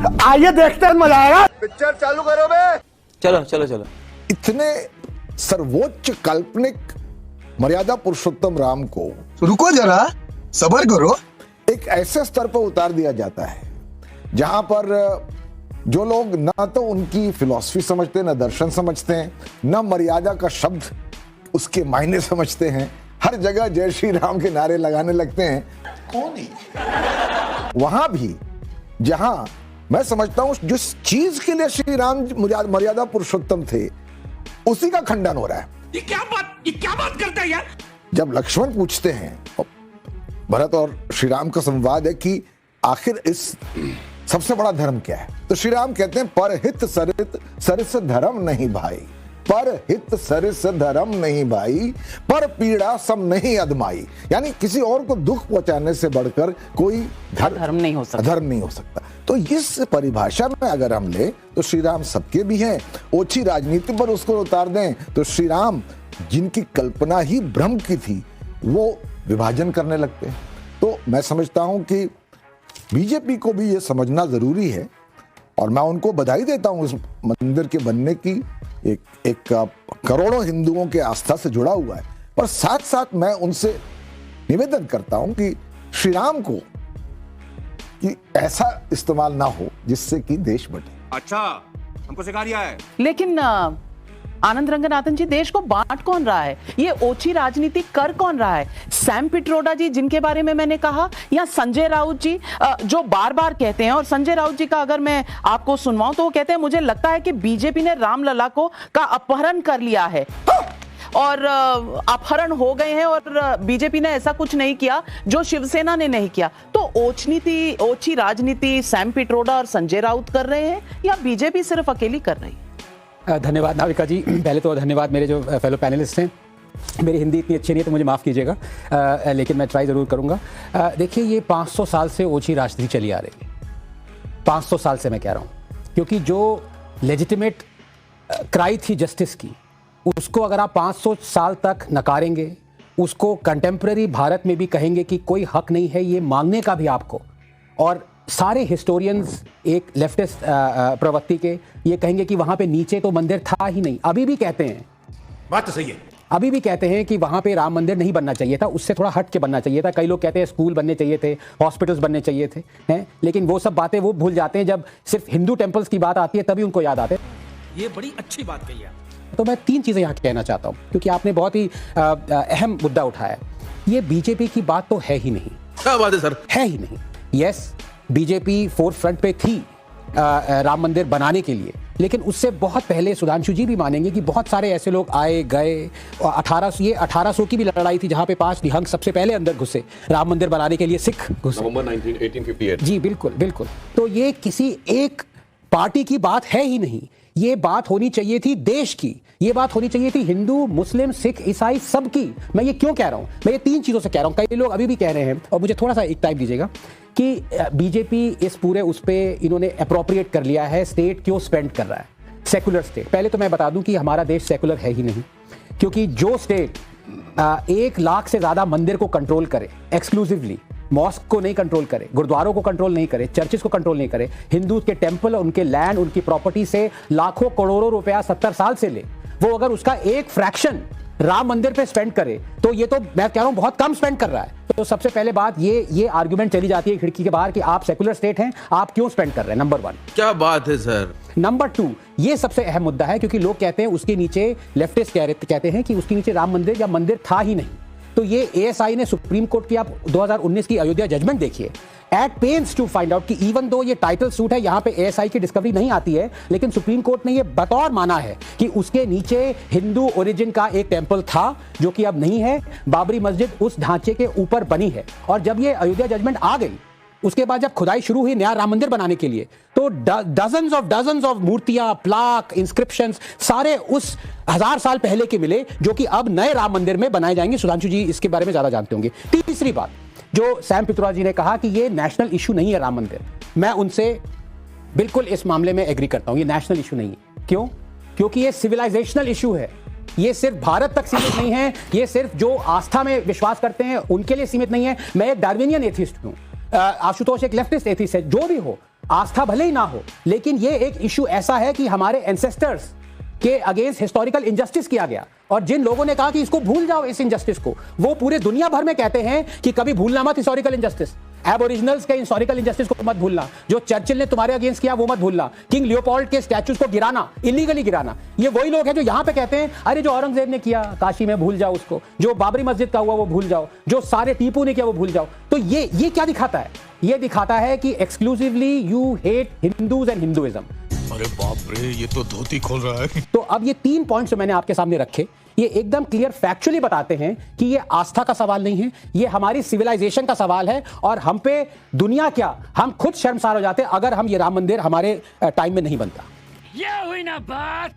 आइए देखते हैं, मजा आएगा। पिक्चर चालू करो बे। चलो चलो चलो। इतने सर्वोच्च काल्पनिक मर्यादा पुरुषोत्तम राम को रुको जरा, सब्र करो। एक ऐसे स्तर पर उतार दिया जाता है जहां पर जो लोग ना तो उनकी फिलॉसफी समझते, ना दर्शन समझते हैं, ना मर्यादा का शब्द उसके मायने समझते हैं, हर जगह जय श्री राम के नारे लगाने लगते हैं। कौन है वहां भी जहां मैं समझता हूं जिस चीज के लिए श्री राम मर्यादा पुरुषोत्तम थे उसी का खंडन हो रहा है। ये क्या बात करता है यार। जब लक्ष्मण पूछते हैं, भरत और श्री राम का संवाद है कि आखिर इस सबसे बड़ा धर्म क्या है, तो श्री राम कहते हैं परहित सरिस धर्म नहीं भाई, परहित सरिस धर्म नहीं भाई, पर पीड़ा सम नहीं अदमाई। यानी किसी और को दुख पहुंचाने से बढ़कर कोई धर्म नहीं हो सकता। तो इस परिभाषा में अगर हम ले तो श्री राम सबके भी हैं। ओछी राजनीति पर उसको उतार दें तो श्री राम जिनकी कल्पना ही भ्रम की थी वो विभाजन करने लगते हैं। तो मैं समझता हूं कि बीजेपी को भी ये समझना जरूरी है और मैं उनको बधाई देता हूं इस मंदिर के बनने की। एक करोड़ों हिंदुओं के आस्था से जुड़ा हुआ है, पर साथ साथ मैं उनसे निवेदन करता हूं कि श्री राम को कि ऐसा इस्तेमाल ना हो जिससे कि देश बटे। अच्छा, हमको सिखा दिया है। लेकिन आनंद रंगनाथन जी, देश को बांट कौन रहा है? ये ओछी राजनीति कर कौन रहा है? सैम पिट्रोडा जी जिनके बारे में मैंने कहा, या संजय राउत जी जो बार बार कहते हैं, और संजय राउत जी का अगर मैं आपको सुनवाऊं तो वो कहते हैं मुझे लगता है कि बीजेपी ने रामलला का अपहरण कर लिया है और अपहरण हो गए हैं और बीजेपी ने ऐसा कुछ नहीं किया जो शिवसेना ने नहीं किया। तो ओछी राजनीति सैम पिट्रोडा और संजय राउत कर रहे हैं या बीजेपी सिर्फ अकेली कर रही है? धन्यवाद नाविका जी। पहले तो धन्यवाद मेरे जो फेलो पैनलिस्ट हैं। मेरी हिंदी इतनी अच्छी नहीं है तो मुझे माफ़ कीजिएगा, लेकिन मैं ट्राई ज़रूर करूँगा। देखिए, ये 500 साल से ओछी राजनीति चली आ रही है। 500 साल से मैं कह रहा हूँ, क्योंकि जो लेजिटिमेट क्राई थी जस्टिस की, उसको अगर आप 500 साल तक नकारेंगे, उसको कंटेम्प्रेरी भारत में भी कहेंगे कि कोई हक नहीं है ये मांगने का भी आपको, और सारे हिस्टोरियंस एक लेफ्टिस्ट प्रवृत्ति के ये कहेंगे कि वहां पे नीचे तो मंदिर था ही नहीं। अभी भी कहते हैं, बात तो सही है, अभी भी कहते हैं कि वहां पे राम मंदिर नहीं बनना चाहिए था, उससे थोड़ा हट के बनना चाहिए था। कई लोग कहते हैं स्कूल बनने चाहिए थे, हॉस्पिटल्स बनने चाहिए थे, हैं? लेकिन वो सब बातें वो भूल जाते हैं जब सिर्फ हिंदू टेम्पल्स की बात आती है, तभी उनको याद आते हैं। ये बड़ी अच्छी बात कही है। तो मैं 3 चीज़ें यहाँ कहना चाहता हूँ, क्योंकि आपने बहुत ही अहम मुद्दा उठाया। ये बीजेपी की बात तो है ही नहीं। क्या बात है सर? है ही नहीं। यस, बीजेपी फोर फ्रंट पे थी राम मंदिर बनाने के लिए, लेकिन उससे बहुत पहले सुधांशु जी भी मानेंगे कि बहुत सारे ऐसे लोग आए गए। 1800 की भी लड़ाई थी जहां पे 5 निहंग सबसे पहले अंदर घुसे राम मंदिर बनाने के लिए, सिख घुसे नवंबर 1858। जी बिल्कुल बिल्कुल। तो ये किसी एक पार्टी की बात है ही नहीं। ये बात होनी चाहिए थी देश की, ये बात होनी चाहिए थी हिंदू, मुस्लिम, सिख, ईसाई सबकी। मैं ये क्यों कह रहा हूं? मैं ये 3 चीजों से कह रहा हूं। कई लोग अभी भी कह रहे हैं, और मुझे थोड़ा सा एक टाइम दीजिएगा, कि बीजेपी इस पूरे उस पे इन्होंने अप्रोप्रिएट कर लिया है, स्टेट क्यों स्पेंड कर रहा है, सेकुलर स्टेट। पहले तो मैं बता दूं कि हमारा देश सेकुलर है ही नहीं, क्योंकि जो स्टेट 1 लाख से ज्यादा मंदिर को कंट्रोल करे एक्सक्लूसिवली, मॉस्क को नहीं कंट्रोल करे, गुरुद्वारों को कंट्रोल नहीं करे, चर्चेस को कंट्रोल नहीं करे, हिंदू के टेंपल, उनके लैंड, उनकी प्रॉपर्टी से लाखों करोड़ों रुपया 70 साल से ले, वो अगर उसका एक फ्रैक्शन राम मंदिर पे स्पेंड करे, तो ये तो मैं कह रहा हूं बहुत कम स्पेंड कर रहा है। तो सबसे पहले बात ये आर्गुमेंट चली जाती है खिड़की के बाहर कि आप सेकुलर स्टेट हैं, आप क्यों स्पेंड कर रहे हैं, नंबर 1। क्या बात है सर? नंबर 2, ये सबसे अहम मुद्दा है, क्योंकि लोग कहते हैं उसके नीचे, लेफ्टिस्ट कहते हैं कि उसके नीचे राम मंदिर या मंदिर था ही नहीं। तो ये एएसआई ने सुप्रीम कोर्ट की, आप 2019 की अयोध्या जजमेंट देखिए, at pains to find out कि इवन दो ये टाइटल सूट है, यहां पे एएसआई की डिस्कवरी नहीं आती है, लेकिन सुप्रीम कोर्ट ने ये बतौर माना है कि उसके नीचे हिंदू ओरिजिन का एक टेंपल था जो कि अब नहीं है। बाबरी मस्जिद उस ढांचे के ऊपर बनी है। और जब ये अयोध्या जजमेंट आ गई, उसके बाद जब खुदाई शुरू हुई नया राम मंदिर बनाने के लिए, तो डजन्स ऑफ मूर्तियां, प्लाक, इंस्क्रिप्शंस सारे उस 1000 साल पहले के मिले, जो कि अब नए राम मंदिर में बनाए जाएंगे। सुधांशु जी इसके बारे में ज्यादा जानते होंगे। तीसरी बात, जो सैम पित्रोदा जी ने कहा कि ये नेशनल इशू नहीं है राम मंदिर, मैं उनसे बिल्कुल इस मामले में एग्री करता हूं। ये नेशनल इशू नहीं है। क्यों? क्योंकि ये सिविलाइजेशनल इशू है। ये सिर्फ भारत तक सीमित नहीं है, ये सिर्फ जो आस्था में विश्वास करते हैं उनके लिए सीमित नहीं है। मैं एक डार्विनियन एथिस्ट हूं, आशुतोष एक लेफ्टिस्ट एथिस्ट है। जो भी हो, आस्था भले ही ना हो, लेकिन ये एक इशू ऐसा है कि हमारे एंसेस्टर्स के अगेंस्ट हिस्टोरिकल इनजस्टिस किया गया, और जिन लोगों ने कहा कि इसको भूल जाओ इस इनजस्टिस को, वो पूरे दुनिया भर में कहते हैं कि कभी भूलना मत हिस्टोरिकल इनजस्टिस, एबोरिजिनल्स के हिस्टोरिकल इनजस्टिस को मत भूलना, जो चर्चिल ने तुम्हारे अगेंस्ट किया वो मत भूलना, किंग लियोपोल्ड के स्टैच्यूज को गिराना, इलीगली गिराना। ये वही लोग हैं जो यहां पे कहते हैं अरे जो औरंगजेब ने किया काशी में भूल जाओ उसको, जो बाबरी मस्जिद का हुआ वो भूल जाओ, जो सारे टीपू ने किया वो भूल जाओ। तो ये क्या दिखाता है? ये दिखाता है कि exclusively you hate Hindus and Hinduism. अरे बाप रे, ये तो धोती खोल रहा है। तो अब ये 3 पॉइंट्स जो मैंने आपके सामने रखे, ये एकदम क्लियर फैक्चुअली बताते हैं कि ये आस्था का सवाल नहीं है, ये हमारी सिविलाइजेशन का सवाल है। और हम पे दुनिया क्या, हम खुद शर्मसार हो जाते अगर हम ये राम मंदिर हमारे टाइम में नहीं बनता। ये हुई ना बात।